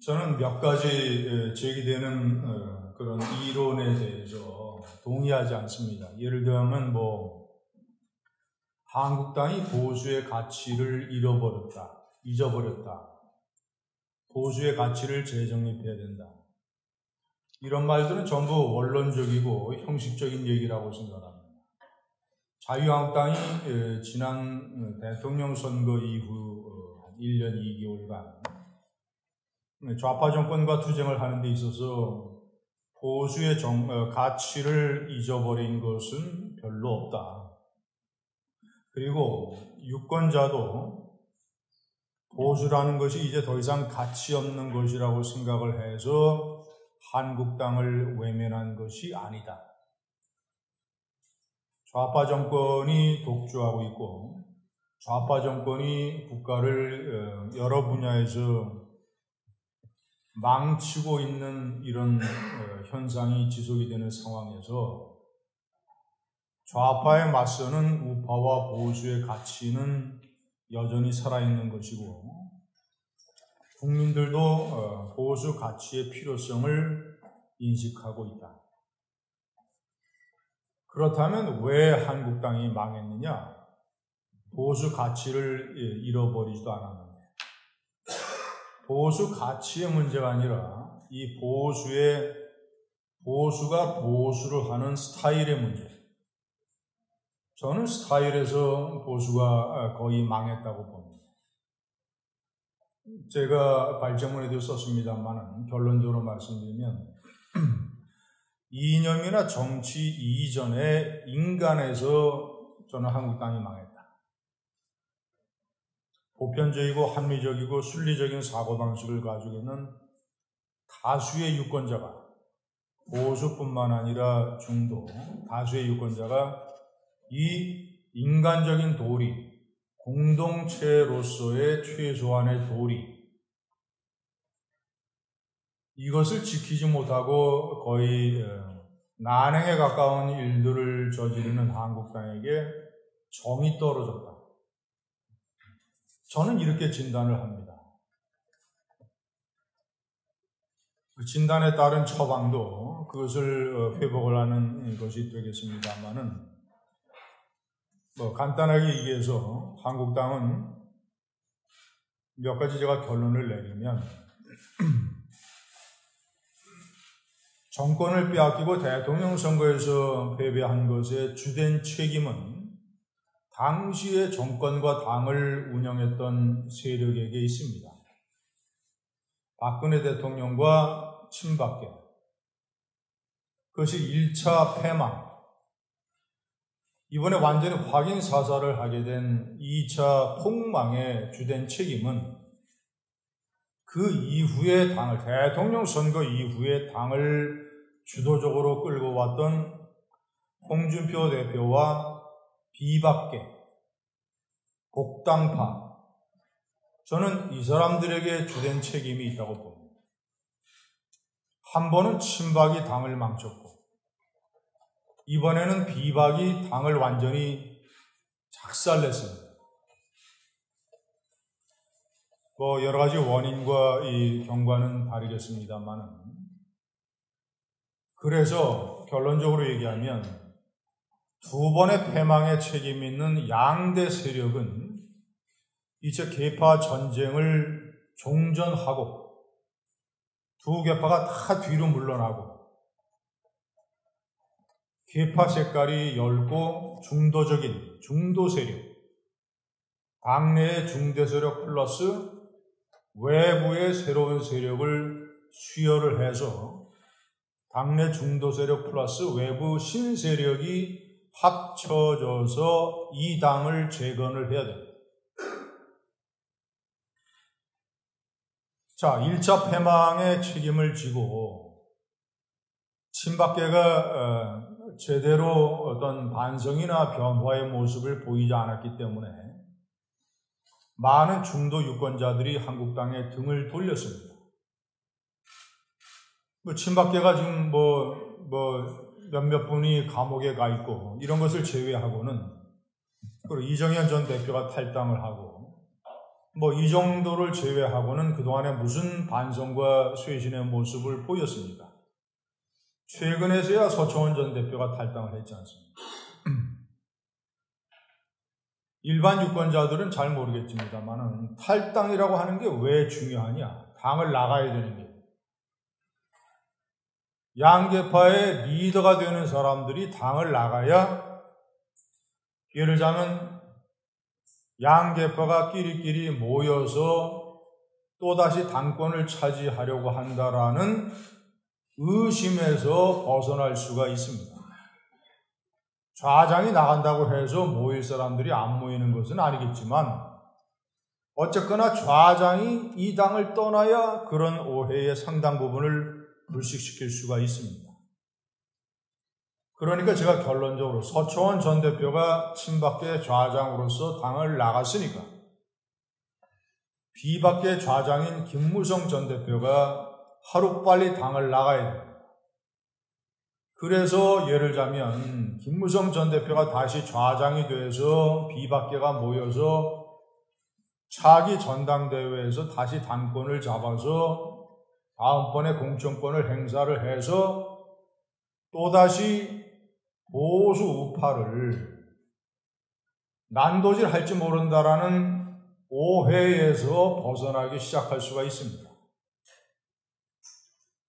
저는 몇 가지 제기되는 그런 이론에 대해서 동의하지 않습니다. 예를 들면 한국당이 보수의 가치를 잊어버렸다. 보수의 가치를 재정립해야 된다. 이런 말들은 전부 원론적이고 형식적인 얘기라고 생각합니다. 자유한국당이 지난 대통령 선거 이후 1년 2개월간 좌파 정권과 투쟁을 하는 데 있어서 보수의 가치를 잊어버린 것은 별로 없다. 그리고 유권자도 보수라는 것이 이제 더 이상 가치 없는 것이라고 생각을 해서 한국당을 외면한 것이 아니다. 좌파 정권이 독주하고 있고 좌파 정권이 국가를 여러 분야에서 망치고 있는 이런 현상이 지속이 되는 상황에서 좌파에 맞서는 우파와 보수의 가치는 여전히 살아있는 것이고 국민들도 보수 가치의 필요성을 인식하고 있다. 그렇다면 왜 한국당이 망했느냐? 보수 가치를 잃어버리지도 않았는데 보수 가치의 문제가 아니라 이 보수가 보수를 하는 스타일의 문제. 저는 스타일에서 보수가 거의 망했다고 봅니다. 제가 발제문에도 썼습니다만 결론적으로 말씀드리면 이념이나 정치 이전의 인간에서 저는 한국당이 망했다. 보편적이고 합리적이고 순리적인 사고방식을 가지고 있는 다수의 유권자가 보수뿐만 아니라 중도 다수의 유권자가 이 인간적인 도리, 공동체로서의 최소한의 도리 이것을 지키지 못하고 거의 난행에 가까운 일들을 저지르는 한국당에게 정이 떨어졌다. 저는 이렇게 진단을 합니다. 그 진단에 따른 처방도 그것을 회복을 하는 것이 되겠습니다만은 간단하게 얘기해서 한국당은 몇 가지 제가 결론을 내리면 정권을 빼앗기고 대통령 선거에서 패배한 것의 주된 책임은 당시의 정권과 당을 운영했던 세력에게 있습니다. 박근혜 대통령과 친박계. 그것이 1차 패망. 이번에 완전히 확인 사살을 하게 된 2차 폭망의 주된 책임은 그 이후의 당을, 대통령 선거 이후의 당을 주도적으로 끌고 왔던 홍준표 대표와 비박계, 복당파, 저는 이 사람들에게 주된 책임이 있다고 봅니다. 한 번은 친박이 당을 망쳤고 이번에는 비박이 당을 완전히 작살냈습니다. 여러 가지 원인과 이 경과는 다르겠습니다만 그래서 결론적으로 얘기하면 두 번의 패망에 책임이 있는 양대 세력은 이제 계파 전쟁을 종전하고 두 계파가 다 뒤로 물러나고 계파 색깔이 엷고 중도적인 중도 세력, 당내의 중대 세력 플러스 외부의 새로운 세력을 수혈을 해서 당내 중도 세력 플러스 외부 신세력이 합쳐져서 이 당을 재건을 해야 됩니다. 자, 1차 패망의 책임을 지고 친박계가 제대로 어떤 반성이나 변화의 모습을 보이지 않았기 때문에 많은 중도 유권자들이 한국당에 등을 돌렸습니다. 친박계가 지금 몇몇 분이 감옥에 가 있고 이런 것을 제외하고는 그리고 이정현 전 대표가 탈당을 하고 이 정도를 제외하고는 그동안에 무슨 반성과 쇄신의 모습을 보였습니까? 최근에서야 서초원 전 대표가 탈당을 했지 않습니까? 일반 유권자들은 잘 모르겠습니다만 탈당이라고 하는 게 왜 중요하냐? 당을 나가야 되는 게. 양계파의 리더가 되는 사람들이 당을 나가야, 예를 들자면 양계파가 끼리끼리 모여서 또다시 당권을 차지하려고 한다라는 의심에서 벗어날 수가 있습니다. 좌장이 나간다고 해서 모일 사람들이 안 모이는 것은 아니겠지만 어쨌거나 좌장이 이 당을 떠나야 그런 오해의 상당 부분을 불식시킬 수가 있습니다. 그러니까 제가 결론적으로 서초원 전 대표가 친박계 좌장으로서 당을 나갔으니까 비박계 좌장인 김무성 전 대표가 하루빨리 당을 나가야 됩니다. 그래서 예를 들자면 김무성 전 대표가 다시 좌장이 돼서 비박계가 모여서 차기 전당대회에서 다시 당권을 잡아서 다음번에 공천권을 행사를 해서 또다시 보수 우파를 난도질할지 모른다라는 오해에서 벗어나기 시작할 수가 있습니다.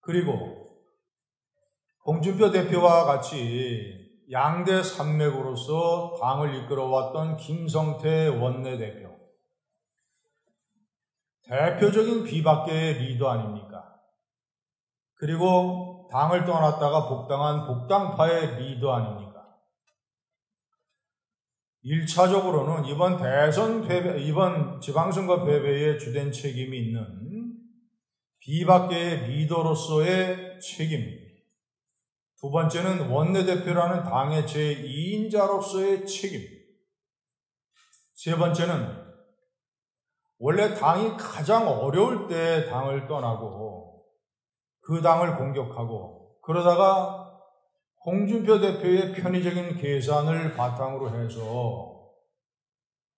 그리고 홍준표 대표와 같이 양대 산맥으로서 당을 이끌어왔던 김성태 원내대표, 대표적인 비박계의 리더 아닙니까? 그리고 당을 떠났다가 복당한 복당파의 리더 아닙니까? 1차적으로는 이번 지방선거 패배에 주된 책임이 있는 비박계의 리더로서의 책임, 두 번째는 원내대표라는 당의 제2인자로서의 책임, 세 번째는 원래 당이 가장 어려울 때 당을 떠나고 그 당을 공격하고 그러다가 홍준표 대표의 편의적인 계산을 바탕으로 해서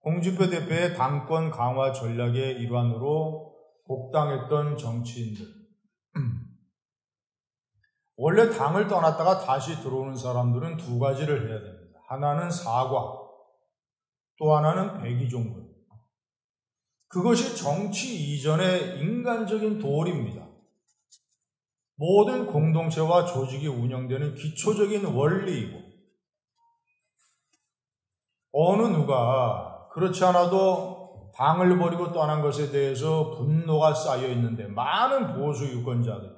홍준표 대표의 당권 강화 전략의 일환으로 복당했던 정치인들, 원래 당을 떠났다가 다시 들어오는 사람들은 두 가지를 해야 됩니다. 하나는 사과, 또 하나는 백의종군. 그것이 정치 이전의 인간적인 도리입니다. 모든 공동체와 조직이 운영되는 기초적인 원리이고, 어느 누가 그렇지 않아도 당을 버리고 떠난 것에 대해서 분노가 쌓여 있는데 많은 보수 유권자들이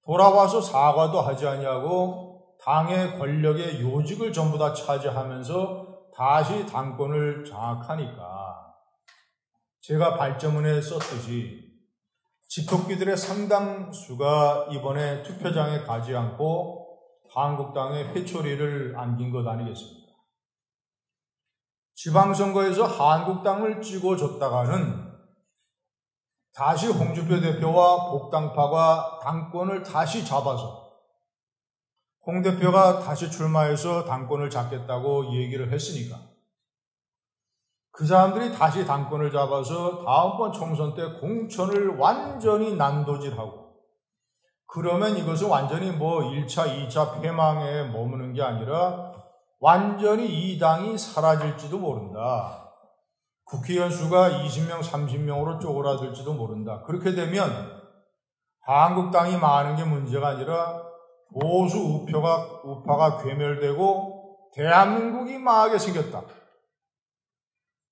돌아와서 사과도 하지 아니하고 당의 권력의 요직을 전부 다 차지하면서 다시 당권을 장악하니까 제가 발전문에 썼듯이 집토끼들의 상당수가 이번에 투표장에 가지 않고 한국당의 회초리를 안긴 것 아니겠습니까? 지방선거에서 한국당을 찍어줬다가는 다시 홍준표 대표와 복당파가 당권을 다시 잡아서 홍 대표가 다시 출마해서 당권을 잡겠다고 얘기를 했으니까 그 사람들이 다시 당권을 잡아서 다음번 총선 때 공천을 완전히 난도질하고, 그러면 이것은 완전히 1차, 2차 패망에 머무는 게 아니라 완전히 이 당이 사라질지도 모른다. 국회의원 수가 20명, 30명으로 쪼그라들지도 모른다. 그렇게 되면 한국당이 많은 게 문제가 아니라 보수 우파가 괴멸되고 대한민국이 망하게 생겼다.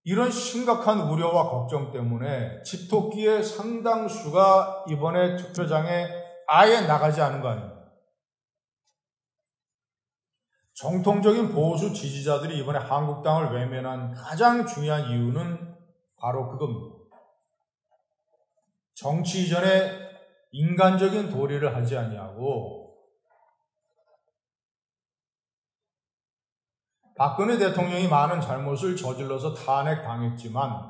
이런 심각한 우려와 걱정 때문에 집토끼의 상당수가 이번에 투표장에 아예 나가지 않은 거 아닙니까? 정통적인 보수 지지자들이 이번에 한국당을 외면한 가장 중요한 이유는 바로 그겁니다. 정치 이전에 인간적인 도리를 하지 아니하고 박근혜 대통령이 많은 잘못을 저질러서 탄핵당했지만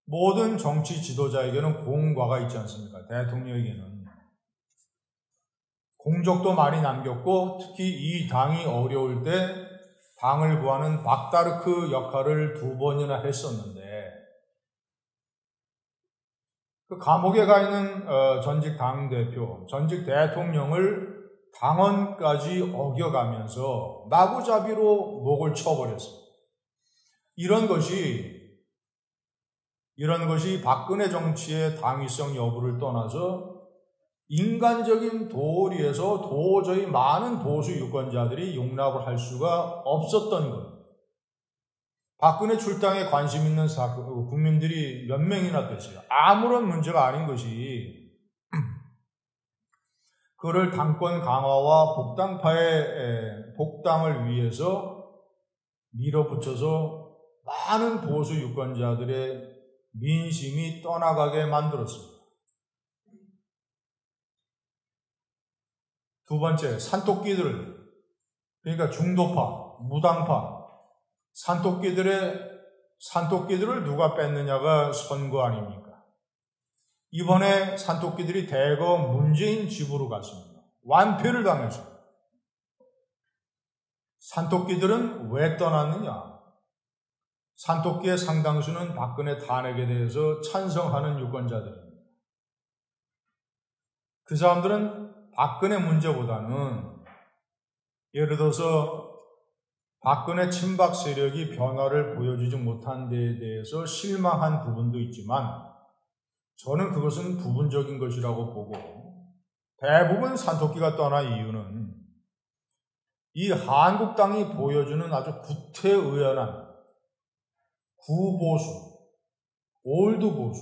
모든 정치 지도자에게는 공과가 있지 않습니까? 대통령에게는. 공적도 많이 남겼고 특히 이 당이 어려울 때 당을 구하는 박다르크 역할을 2번이나 했었는데 그 감옥에 가 있는 전직 당대표, 전직 대통령을 당헌까지 어겨가면서 마구잡이로 목을 쳐버렸어요. 이런 것이 박근혜 정치의 당위성 여부를 떠나서 인간적인 도리에서 도저히 많은 보수 유권자들이 용납을 할 수가 없었던 것. 박근혜 출당에 관심 있는 국민들이 몇 명이나 됐어요. 아무런 문제가 아닌 것이 그를 당권 강화와 복당파의 복당을 위해서 밀어붙여서 많은 보수 유권자들의 민심이 떠나가게 만들었습니다. 2번째, 산토끼들, 그러니까 중도파, 무당파, 산토끼들을 누가 뺐느냐가 선거 아닙니까? 이번에 산토끼들이 대거 문재인 집으로 갔습니다. 완패를 당했어요. 산토끼들은 왜 떠났느냐? 산토끼의 상당수는 박근혜 탄핵에 대해서 찬성하는 유권자들입니다. 그 사람들은 박근혜 문제보다는 예를 들어서 박근혜 친박 세력이 변화를 보여주지 못한 데에 대해서 실망한 부분도 있지만 저는 그것은 부분적인 것이라고 보고 대부분 산토끼가 떠난 이유는 이 한국당이 보여주는 아주 구태의연한 구보수, 올드보수,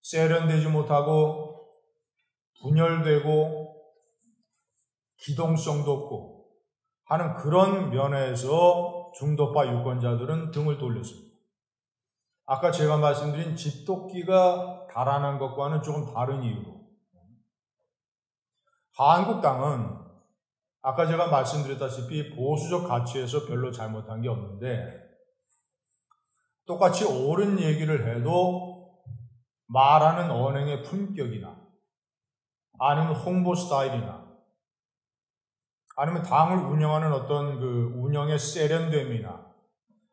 세련되지 못하고 분열되고 기동성도 없고 하는 그런 면에서 중도파 유권자들은 등을 돌렸습니다. 아까 제가 말씀드린 집도끼가 달아난 것과는 조금 다른 이유로 한국당은 아까 제가 말씀드렸다시피 보수적 가치에서 별로 잘못한 게 없는데 똑같이 옳은 얘기를 해도 말하는 언행의 품격이나 아니면 홍보 스타일이나 아니면 당을 운영하는 어떤 그 운영의 세련됨이나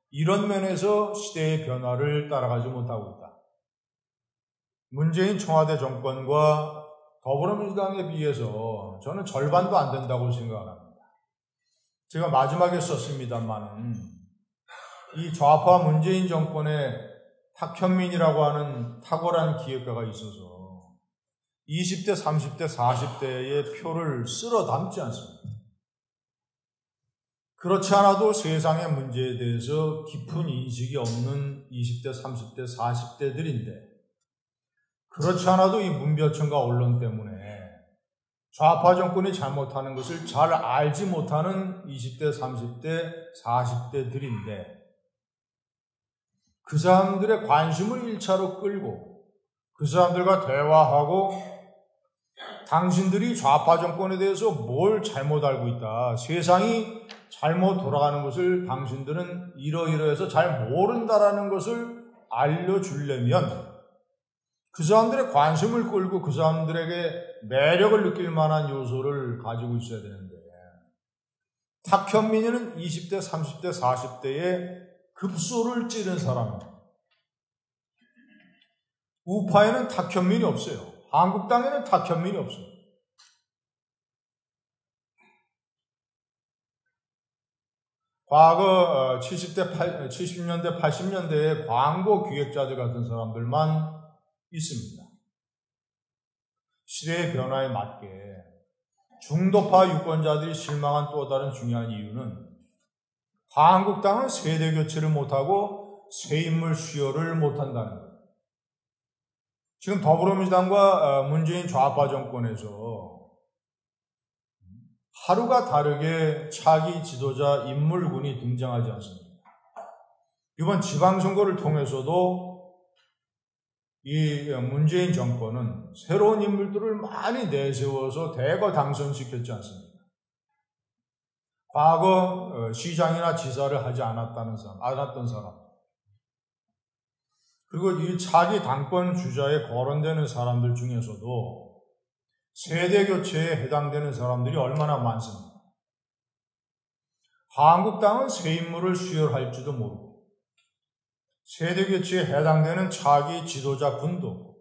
이런 면에서 시대의 변화를 따라가지 못하고 있다. 문재인 청와대 정권과 더불어민주당에 비해서 저는 절반도 안 된다고 생각합니다. 제가 마지막에 썼습니다만 이 좌파 문재인 정권의 탁현민이라고 하는 탁월한 기획가가 있어서 20대, 30대, 40대의 표를 쓸어 담지 않습니다. 그렇지 않아도 세상의 문제에 대해서 깊은 인식이 없는 20대, 30대, 40대들인데 그렇지 않아도 이 문별천과 언론 때문에 좌파 정권이 잘못하는 것을 잘 알지 못하는 20대, 30대, 40대들인데 그 사람들의 관심을 1차로 끌고 그 사람들과 대화하고 당신들이 좌파 정권에 대해서 뭘 잘못 알고 있다. 세상이 잘못 돌아가는 것을 당신들은 이러이러해서 잘 모른다라는 것을 알려주려면 그 사람들의 관심을 끌고 그 사람들에게 매력을 느낄 만한 요소를 가지고 있어야 되는데 탁현민이는 20대, 30대, 40대에 급소를 찌른 사람입니다. 우파에는 탁현민이 없어요. 한국당에는 탁현민이 없어요. 과거 70년대, 80년대의 광고 기획자들 같은 사람들만 있습니다. 시대의 변화에 맞게 중도파 유권자들이 실망한 또 다른 중요한 이유는 한국당은 세대 교체를 못하고 새 인물 수혈을 못한다는 거예요. 지금 더불어민주당과 문재인 좌파 정권에서 하루가 다르게 차기 지도자 인물군이 등장하지 않습니다. 이번 지방선거를 통해서도 이 문재인 정권은 새로운 인물들을 많이 내세워서 대거 당선시켰지 않습니까? 과거 시장이나 지사를 하지 않았던 사람, 그리고 이 차기 당권 주자에 거론되는 사람들 중에서도 세대 교체에 해당되는 사람들이 얼마나 많습니까? 한국당은 새 인물을 수혈할지도 모르고 세대교체에 해당되는 차기 지도자 군도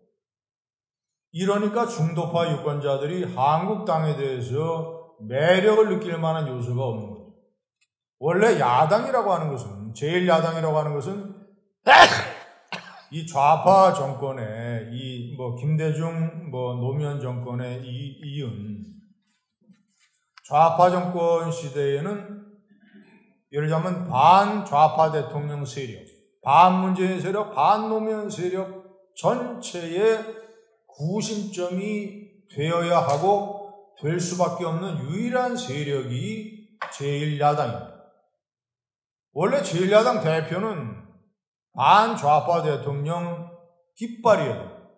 이러니까 중도파 유권자들이 한국당에 대해서 매력을 느낄 만한 요소가 없는 거죠. 원래 야당이라고 하는 것은 제1야당이라고 하는 것은 이 좌파 정권의 이 김대중 노무현 정권에 이은 좌파 정권 시대에는 예를 들자면 반좌파 대통령 세력, 반문재인 세력, 반노무현 세력 전체의 구심점이 되어야 하고 될 수밖에 없는 유일한 세력이 제1야당입니다. 원래 제1야당 대표는 반좌파 대통령 깃발이어야 돼요.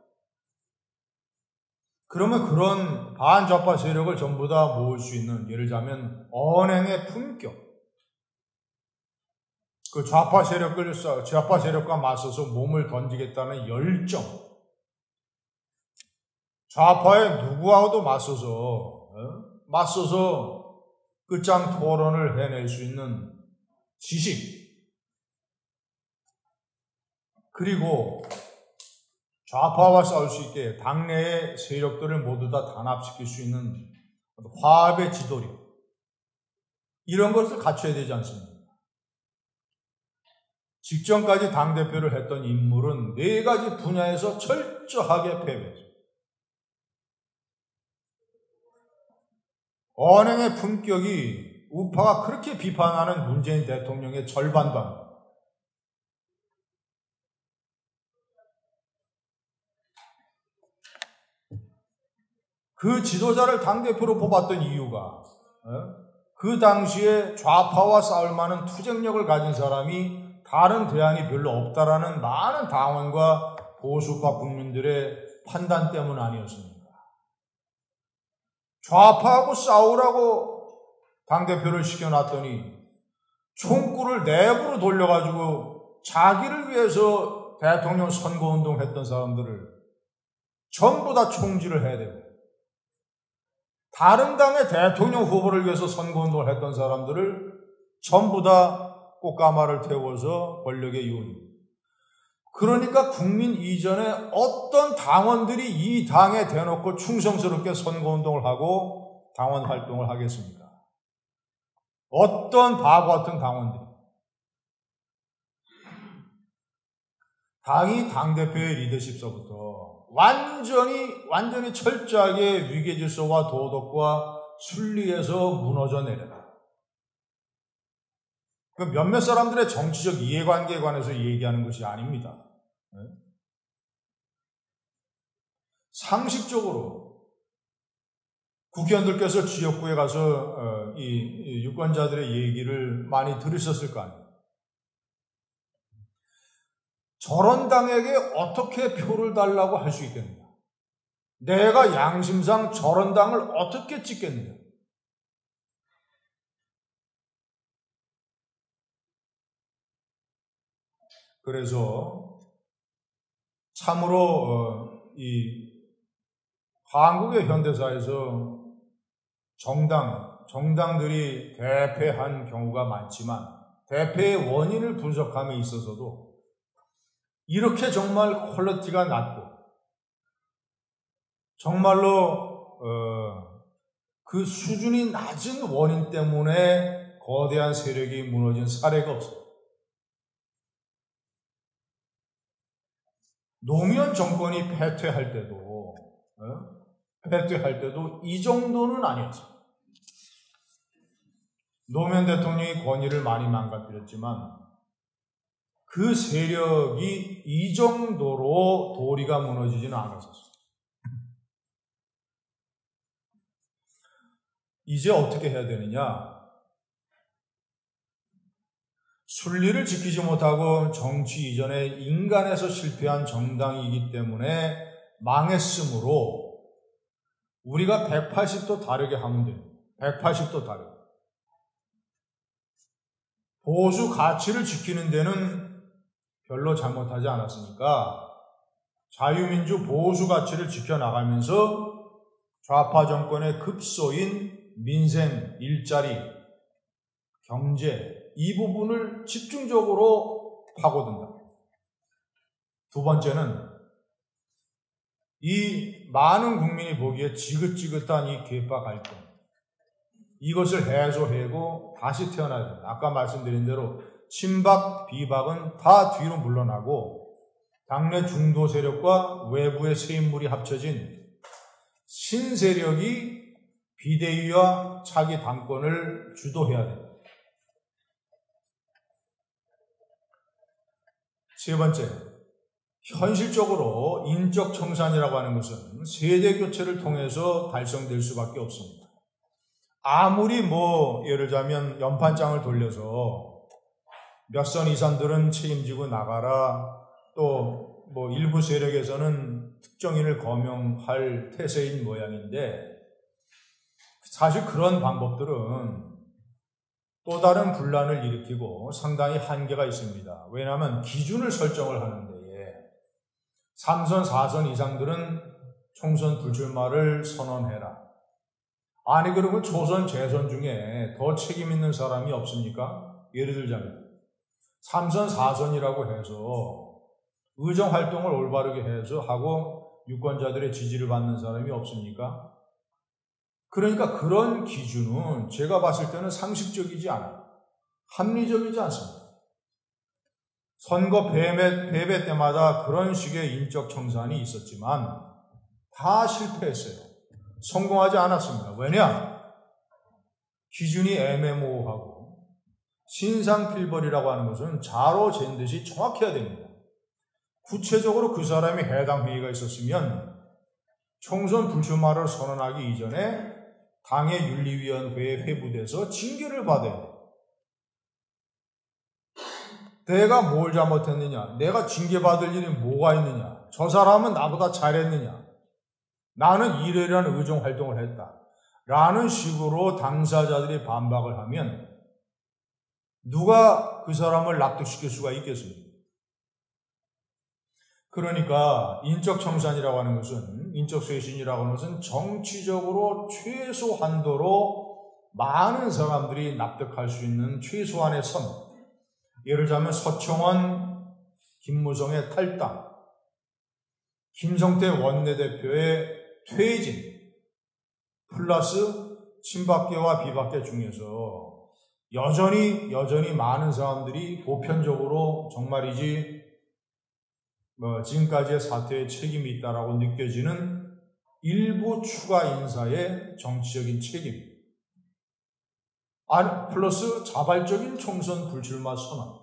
그러면 그런 반좌파 세력을 전부 다 모을 수 있는, 예를 들자면 언행의 품격, 그 좌파 세력과 맞서서 몸을 던지겠다는 열정, 좌파의 누구하고도 맞서서 끝장 토론을 해낼 수 있는 지식, 그리고 좌파와 싸울 수 있게 당내의 세력들을 모두 다 단합시킬 수 있는 화합의 지도력, 이런 것을 갖춰야 되지 않습니까? 직전까지 당대표를 했던 인물은 4가지 분야에서 철저하게 패배했습니다. 언행의 품격이 우파가 그렇게 비판하는 문재인 대통령의 절반도 안 됩니다. 그 지도자를 당대표로 뽑았던 이유가 그 당시에 좌파와 싸울 만한 투쟁력을 가진 사람이 다른 대안이 별로 없다라는 많은 당원과 보수파 국민들의 판단 때문 아니었습니까? 좌파하고 싸우라고 당대표를 시켜놨더니 총구를 내부로 돌려가지고 자기를 위해서 대통령 선거운동 했던 사람들을 전부 다 총질을 해야 되고, 다른 당의 대통령 후보를 위해서 선거운동을 했던 사람들을 전부 다 꽃가마를 태워서 권력의 이용입니다. 그러니까 국민 이전에 어떤 당원들이 이 당에 대놓고 충성스럽게 선거운동을 하고 당원 활동을 하겠습니까? 어떤 바보 같은 당원들이. 당이 당대표의 리더십서부터 완전히 철저하게 위계질서와 도덕과 순리에서 무너져 내려라. 몇몇 사람들의 정치적 이해관계에 관해서 얘기하는 것이 아닙니다. 상식적으로 국회의원들께서 지역구에 가서 이 유권자들의 얘기를 많이 들으셨을 거 아니에요. 저런 당에게 어떻게 표를 달라고 할 수 있겠느냐? 내가 양심상 저런 당을 어떻게 찍겠느냐? 그래서 참으로 이 한국의 현대사에서 정당들이 대패한 경우가 많지만 대패의 원인을 분석함에 있어서도 이렇게 정말 퀄리티가 낮고 정말로 그 수준이 낮은 원인 때문에 거대한 세력이 무너진 사례가 없어요. 노무현 정권이 패퇴할 때도 이 정도는 아니었어요. 노무현 대통령이 권위를 많이 망가뜨렸지만 그 세력이 이 정도로 도리가 무너지지는 않았었어요. 이제 어떻게 해야 되느냐? 순리를 지키지 못하고 정치 이전에 인간에서 실패한 정당이기 때문에 망했으므로 우리가 180도 다르게 하면 돼요. 180도 다르게. 보수 가치를 지키는 데는 별로 잘못하지 않았으니까 자유민주 보수 가치를 지켜나가면서 좌파 정권의 급소인 민생, 일자리, 경제, 이 부분을 집중적으로 파고든다. 두 번째는 이 많은 국민이 보기에 지긋지긋한 이 계파 갈등, 이것을 해소하고 다시 태어나야 된다. 아까 말씀드린 대로 친박, 비박은 다 뒤로 물러나고 당내 중도 세력과 외부의 새 인물이 합쳐진 신세력이 비대위와 차기 당권을 주도해야 된다. 세 번째, 현실적으로 인적 청산이라고 하는 것은 세대 교체를 통해서 달성될 수밖에 없습니다. 아무리 예를 들자면 연판장을 돌려서 몇 선 이상들은 책임지고 나가라, 또 일부 세력에서는 특정인을 거명할 태세인 모양인데, 사실 그런 방법들은 또 다른 분란을 일으키고 상당히 한계가 있습니다. 왜냐하면 기준을 설정을 하는 데에 3선, 4선 이상들은 총선 불출마를 선언해라. 아니 그러면 초선, 재선 중에 더 책임 있는 사람이 없습니까? 예를 들자면 3선, 4선이라고 해서 의정활동을 올바르게 해서 하고 유권자들의 지지를 받는 사람이 없습니까? 그러니까 그런 기준은 제가 봤을 때는 상식적이지 않아요. 합리적이지 않습니다. 선거 패배 때마다 그런 식의 인적 청산이 있었지만 다 실패했어요. 성공하지 않았습니다. 왜냐? 기준이 애매모호하고 신상필벌이라고 하는 것은 자로 잰 듯이 정확해야 됩니다. 구체적으로 그 사람이 해당 회의가 있었으면 총선 불출마를 선언하기 이전에 당의 윤리위원회에 회부돼서 징계를 받아야 돼요. 내가 뭘 잘못했느냐? 내가 징계받을 일이 뭐가 있느냐? 저 사람은 나보다 잘했느냐? 나는 이러이러한 의정활동을 했다. 라는 식으로 당사자들이 반박을 하면 누가 그 사람을 납득시킬 수가 있겠습니까? 그러니까 인적 청산이라고 하는 것은, 인적 쇄신이라고 하는 것은 정치적으로 최소한도로 많은 사람들이 납득할 수 있는 최소한의 선. 예를 들자면 서청원, 김무성의 탈당, 김성태 원내대표의 퇴진, 플러스 친박계와 비박계 중에서 여전히 많은 사람들이 보편적으로 정말이지 지금까지의 사태에 책임이 있다라고 느껴지는 일부 추가 인사의 정치적인 책임, 플러스 자발적인 총선 불출마 선언,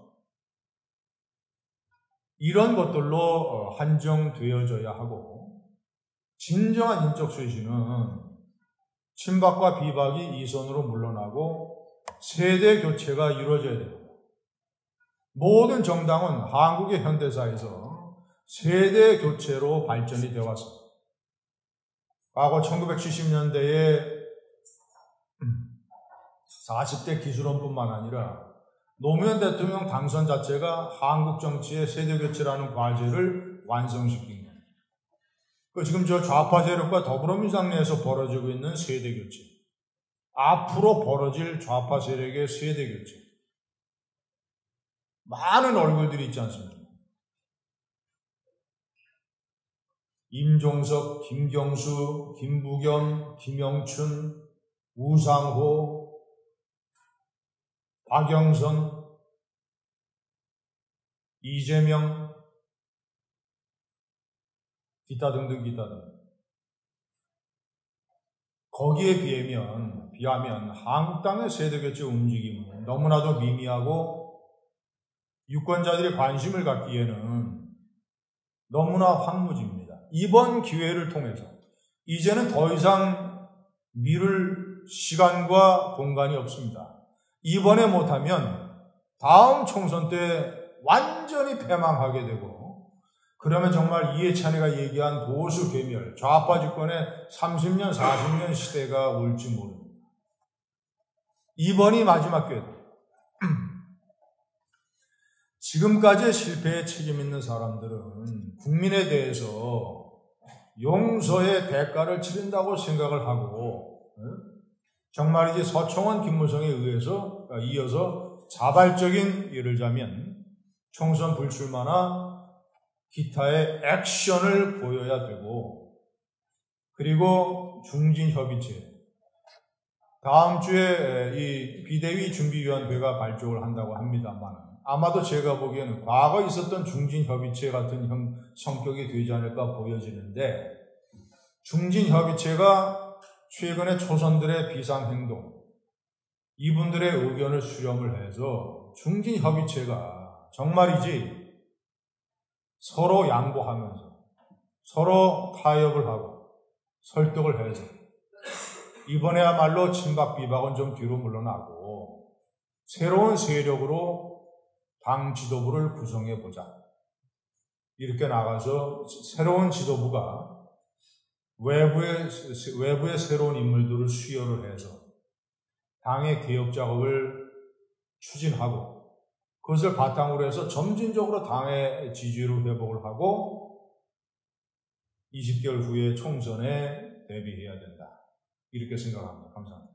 이런 것들로 한정되어져야 하고, 진정한 인적 쇄신은 친박과 비박이 이선으로 물러나고 세대 교체가 이루어져야 됩니다. 모든 정당은 한국의 현대사에서 세대 교체로 발전이 되어 왔습니다. 과거 1970년대에 40대 기술원뿐만 아니라 노무현 대통령 당선 자체가 한국 정치의 세대 교체라는 과제를 완성시킨 겁니다. 지금 저 좌파 세력과 더불어민주당 내에서 벌어지고 있는 세대 교체, 앞으로 벌어질 좌파 세력의 세대 교체, 많은 얼굴들이 있지 않습니까? 임종석, 김경수, 김부겸, 김영춘, 우상호, 박영선, 이재명, 기타 등등. 거기에 비하면 한국당의 세대교체 움직임은 너무나도 미미하고 유권자들이 관심을 갖기에는 너무나 황무지입니다. 이번 기회를 통해서 이제는 더 이상 미룰 시간과 공간이 없습니다. 이번에 못하면 다음 총선 때 완전히 패망하게 되고, 그러면 정말 이해찬이가 얘기한 보수 괴멸, 좌파 집권의 30년, 40년 시대가 올지 모릅니다. 이번이 마지막 기회다. 지금까지의 실패에 책임 있는 사람들은 국민에 대해서 용서의 대가를 치른다고 생각을 하고 정말이지 서청원, 김무성에 이어서 자발적인, 예를 들자면 총선 불출마나 기타의 액션을 보여야 되고, 그리고 중진협의체, 다음 주에 이 비대위 준비위원회가 발족을 한다고 합니다만 아마도 제가 보기에는 과거 있었던 중진협의체 같은 성격이 되지 않을까 보여지는데, 중진협의체가 최근에 초선들의 비상행동, 이분들의 의견을 수렴을 해서 중진협의체가 정말이지 서로 양보하면서 서로 타협을 하고 설득을 해서 이번에야말로 친박 비박은 좀 뒤로 물러나고 새로운 세력으로 당 지도부를 구성해보자. 이렇게 나가서 새로운 지도부가 외부의 새로운 인물들을 수혈을 해서 당의 개혁 작업을 추진하고 그것을 바탕으로 해서 점진적으로 당의 지지율을 회복을 하고 20개월 후에 총선에 대비해야 된다. 이렇게 생각합니다. 감사합니다.